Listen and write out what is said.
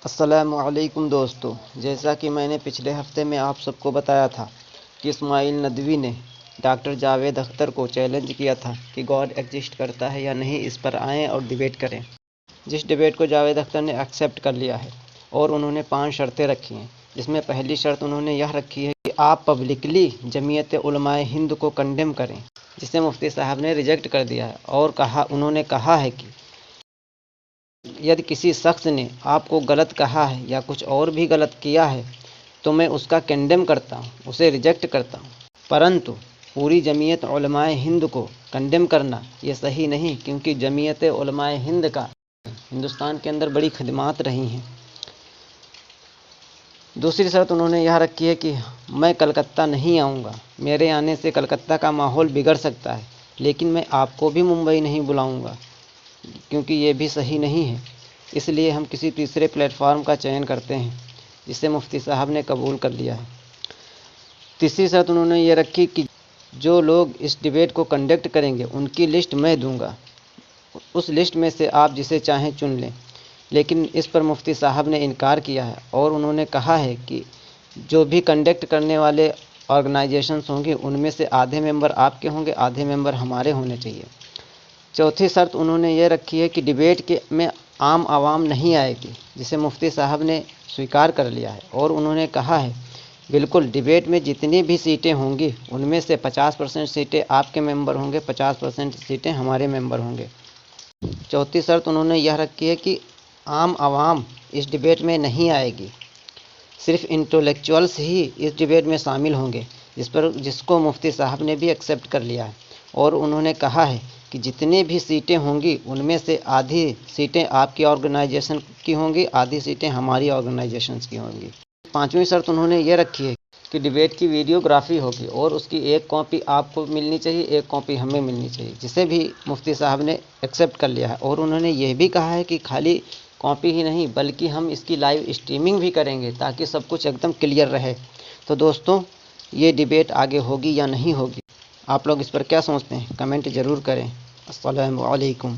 السلام علیکم دوستو، جیسا کہ میں نے پچھلے ہفتے میں آپ سب کو بتایا تھا کہ اسماعیل ندوی نے ڈاکٹر جاوید اختر کو چیلنج کیا تھا کہ گاڈ ایگزسٹ کرتا ہے یا نہیں، اس پر آئیں اور ڈیبیٹ کریں، جس ڈیبیٹ کو جاوید اختر نے ایکسیپٹ کر لیا ہے اور انہوں نے 5 شرطیں رکھی ہیں، جس میں پہلی شرط انہوں نے یہ رکھی ہے کہ آپ پبلکلی جمعیت علماء ہند کو کنڈیم کریں، جسے مفتی صاحب نے ریجیکٹ کر دیا ہے اور انہوں نے کہا ہے کہ یدی کسی شخص نے آپ کو غلط کہا ہے یا کچھ اور بھی غلط کیا ہے تو میں اس کا کنڈیم کرتا ہوں، اسے ریجیکٹ کرتا ہوں، پرنتو پوری جمعیت علماء ہند کو کنڈیم کرنا یہ صحیح نہیں، کیونکہ جمعیت علماء ہند کا ہندوستان کے اندر بڑی خدمات رہی ہیں۔ دوسری شرط انہوں نے یہ رکھی ہے کہ میں کلکتہ نہیں آؤں گا، میرے آنے سے کلکتہ کا ماحول بگڑ سکتا ہے، لیکن میں آپ کو بھی ممبئی نہیں بلاؤں گا، کیونکہ یہ بھی صحیح نہیں ہے، اس لیے ہم کسی تیسرے پلیٹ فارم کا چین کرتے ہیں، جسے مفتی صاحب نے قبول کر لیا ہے۔ تیسری شرط انہوں نے یہ رکھی کہ جو لوگ اس ڈیبیٹ کو کنڈکٹ کریں گے ان کی لسٹ میں دوں گا، اس لسٹ میں سے آپ جسے چاہیں چن لیں، لیکن اس پر مفتی صاحب نے انکار کیا ہے اور انہوں نے کہا ہے کہ جو بھی کنڈکٹ کرنے والے آرگنائزیشنز ہوں گے ان میں سے آدھے ممبر آپ کے ہوں گے، آدھے ممبر ہمارے ہونے چاہیے۔ چوتھی شرط انہوں نے یہ رکھی ہے کہ ڈیبیٹ میں عام عوام نہیں آئے گی، جسے مفتی صاحب نے سویکار کر لیا ہے اور انہوں نے کہا ہے بالکل ڈیبیٹ میں جتنی بھی سیٹیں ہوں گی ان میں سے 50% سیٹیں آپ کے ممبر ہوں گے، 50% سیٹیں ہمارے ممبر ہوں گے۔ چوتھی شرط انہوں نے یہ رکھی ہے کہ عام عوام اس ڈیبیٹ میں نہیں آئے گی، صرف انٹلیکچوئلس ہی اس ڈیبیٹ میں شامل ہوں گے، جس کو مفتی صاحب نے بھی ایکسیپٹ کر لیا ہے اور انہوں نے کہا ہے کہ جتنی بھی سیٹیں ہوں گی ان میں سے آدھی سیٹیں آپ کی آرگنائزیشن کی ہوں گی، آدھی سیٹیں ہماری آرگنائزیشنز کی ہوں گی۔ پانچویں شرط انہوں نے یہ رکھی ہے کہ ڈیبیٹ کی ویڈیوگرافی ہوگی اور اس کی ایک کاپی آپ کو ملنی چاہیے، ایک کاپی ہمیں ملنی چاہیے، جسے بھی مفتی صاحب نے ایکسیپٹ کر لیا ہے اور انہوں نے یہ بھی کہا ہے کہ خالی کاپی ہی نہیں بلکہ ہم اس کی لائیو اسٹریمنگ بھی کریں گے تاکہ سب کچھ ایک دم کلیئر رہے۔ تو دوستوں، یہ ڈیبیٹ آگے ہوگی یا نہیں ہوگی، آپ لوگ اس پر کیا سوچتے ہیں؟ کمنٹ ضرور کریں۔ السلام علیکم۔